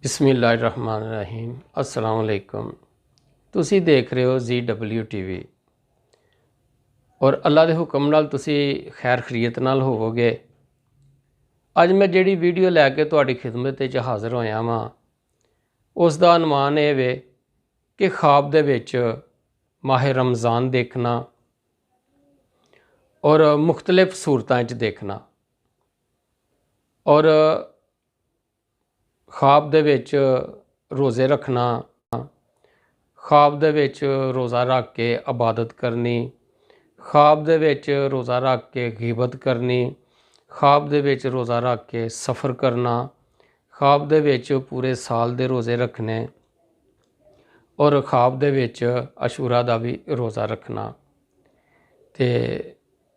बिस्मिल्लाहिर्रहमानिर्रहीम अस्सलाम वालेकुम। तुसी देख रहे हो ZW TV और अल्लाह दे हुक्म नाल तुसी खैर खरीयत नाल होवोगे। अज मैं जिहड़ी वीडियो लैके तुहाडी खिदमत च हाज़र होया वां उस दा अनवान ये वे कि ख्वाब दे विच माह रमज़ान देखना और मुख्तलिफ सूरतां च देखना और ख्वाब दे विच रोज़े रखना, ख्वाब दे विच रोज़ा रख के इबादत करनी, ख्वाब दे विच रोज़ा रख के गिबत करनी, ख्वाब दे विच रोज़ा रख के सफ़र करना, ख्वाब दे विच पूरे साल दे रोज़े रखने और ख्वाब दे विच अशूरा दा भी रोज़ा रखना। ते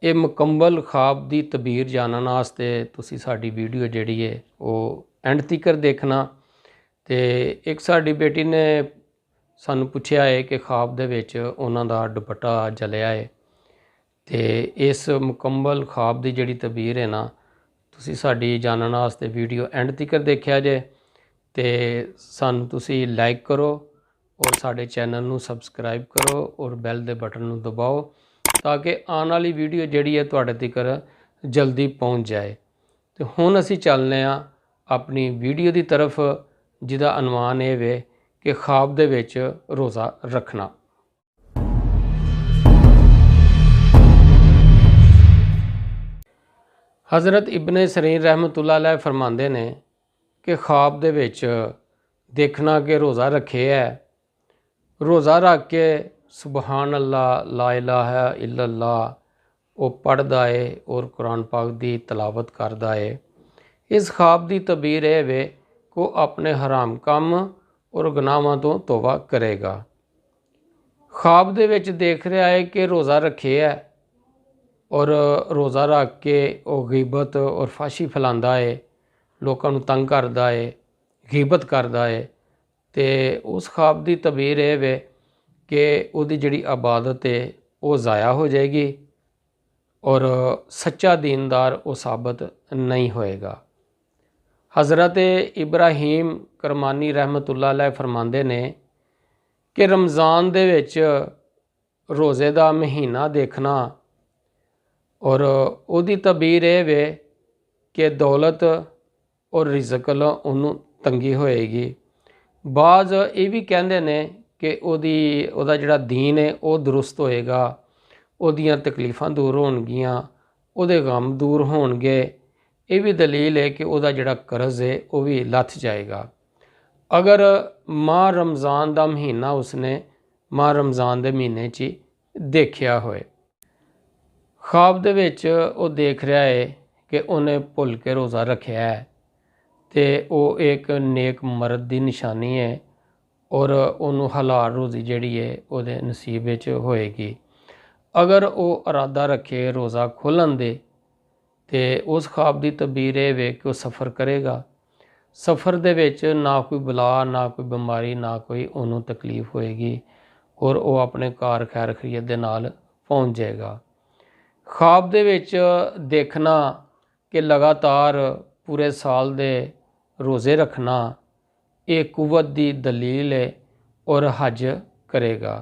ये मुकम्मल ख्वाब दी तबीर जानन वास्ते तुसी साडी वीडियो जिहड़ी है वो एंड तिकर देखना। ते एक साडी बेटी ने सानू पुछया है कि ख्वाब दे विच उन्हां दा दुपट्टा जलिया है। ते इस मुकम्मल ख्वाब दी जिहड़ी तबीर है ना तुसी साडी जानन वास्ते वीडियो एंड तिकर देखिया जे ते सानू तुसी लाइक करो और साडे चैनल नू सबसक्राइब करो और बैल दे बटन नू दबाओ ताकि आने वाली वीडियो जिहड़ी है तुहाडे तिकर जल्दी पहुँच जाए। तो हुण असी चलने आ अपनी वीडियो की तरफ जिहदा अनवान ये वे कि ख्वाब दे विच रोज़ा रखना। हज़रत इब्ने सरीन रहमतुल्लाह अलैह फरमांदे ने कि ख्वाब दे विच देखना कि रोज़ा रखे है, रोज़ा रख के सुबहान अल्लाह ला इलाहा इल्लल्लाह वो पढ़दा है और कुरान पाक दी तलावत करदा है। इस ख्वाब दी तबीर है वे को अपने हराम काम और गुनाहां तो तौबा करेगा। ख्वाब दे विच देख रहा है कि रोज़ा रखे है और रोज़ा रख के वो गिबत और फाशी फैलांदा है, लोकां नूं तंग करदा है, गिबत करदा है। ते उस ख्वाब दी तबीर है वे कि उहदी जिहड़ी इबादत है वो ज़ाया हो जाएगी और सच्चा दीनदार वो साबित नहीं होएगा। हज़रत इब्राहीम करमानी रहमतुल्लाह अलैह फरमांदे ने कि रमज़ान दे विच रोज़े दा महीना देखना और उहदी तबीर ये वे कि दौलत और रिज़क उन्होंने तंगी होएगी। बाज़ ये भी कहंदे ने कि उहदा जिहड़ा दीन है वो दुरुस्त होएगा, उहदियां तकलीफ़ां दूर होणगियां, उहदे गम दूर होणगे। ये भी दलील है कि उहदा जिहड़ा कर्ज़ है वो भी लथ जाएगा अगर माह रमज़ान दा महीना उसने माह रमज़ान दे महीने च देखिया होए। ख्वाब दे विच वो देख रहा है कि उन्हें भुल के रोज़ा रखिया है तो वो एक नेक मर्द की निशानी है और उन्होंने हलाल रोज़ी जिहड़ी है उहदे नसीब विच होएगी। अगर वो इरादा रखे रोज़ा खोलन दे ते उस ख्वाब की तबीर ये वे कि वो सफ़र करेगा। सफ़र दे विच ना कोई बला ना कोई बीमारी ना कोई उन्होंने तकलीफ़ होएगी और वो अपने कार खैर खरीयत दे नाल पहुँच जाएगा। ख्वाब दे विच देखना कि लगातार पूरे साल दे रोज़े रखना एक कुव्वत दी दलील है और हज करेगा।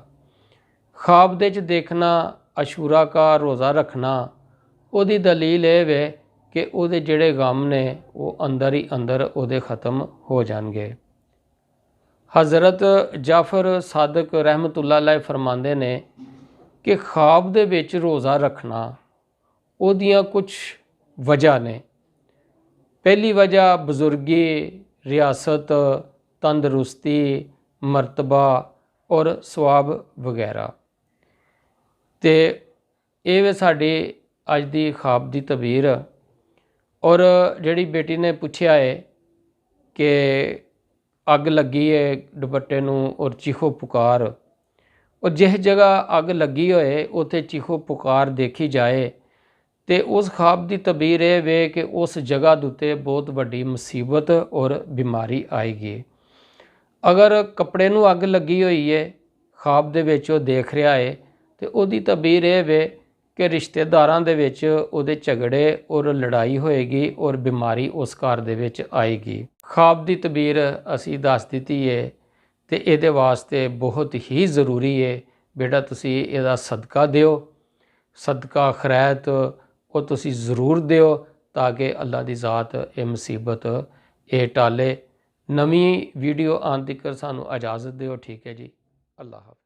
ख्वाब दे च देखना अशूरा का रोज़ा रखना उहदी दलील ये वे कि उहदे जिहड़े गम ने वो अंदर ही अंदर उहदे ख़त्म हो जाएंगे। हज़रत जाफ़र सादक रहमतुल्लाह अलैह फरमांदे ने कि ख्वाब दे विच रोज़ा रखना उहदियां कुछ वजह ने। पहली वजह बुजुर्गी, रियासत, तंदरुस्ती, मरतबा और सवाब वगैरह। ते ये वे साडी अज दी ख्वाब दी तबीर। और जिहड़ी बेटी ने पूछया है कि अग लगी है दुपट्टे नूं और चीखो पुकार, और जिस जगह अग लगी होए उत्थे चीखो पुकार देखी जाए तो उस ख्वाब की तबीर ये वे कि उस जगह दे उत्ते बहुत वड्डी मुसीबत और बीमारी आएगी। अगर कपड़े नूं अग लगी हुई है ख्वाब दे विच वो देख रहा है तो उहदी तबीर ये वे कि रिश्तेदारां दे विच उहदे झगड़े और लड़ाई होएगी और बीमारी उस घर दे विच आएगी। ਖਾਬ ਦੀ ਤਬੀਰ ਅਸੀਂ ਦੱਸ ਦਿੱਤੀ ਹੈ ਤੇ ਇਹਦੇ ਵਾਸਤੇ ਬਹੁਤ ਹੀ ਜ਼ਰੂਰੀ ਹੈ ਬੇਟਾ ਤੁਸੀਂ ਇਹਦਾ ਸਦਕਾ ਦਿਓ, ਸਦਕਾ ਖੈਰਤ ਉਹ ਤੁਸੀਂ ਜ਼ਰੂਰ ਦਿਓ ਤਾਂ ਕਿ ਅੱਲਾ ਦੀ ਜ਼ਾਤ ਇਹ ਮੁਸੀਬਤ ਇਹ ਟਾਲੇ। ਨਵੀਂ ਵੀਡੀਓ ਆਉਣ ਤੱਕ ਸਾਨੂੰ ਇਜਾਜ਼ਤ ਦਿਓ। ਠੀਕ ਹੈ ਜੀ, ਅੱਲਾ ਹਾਫਿਜ਼।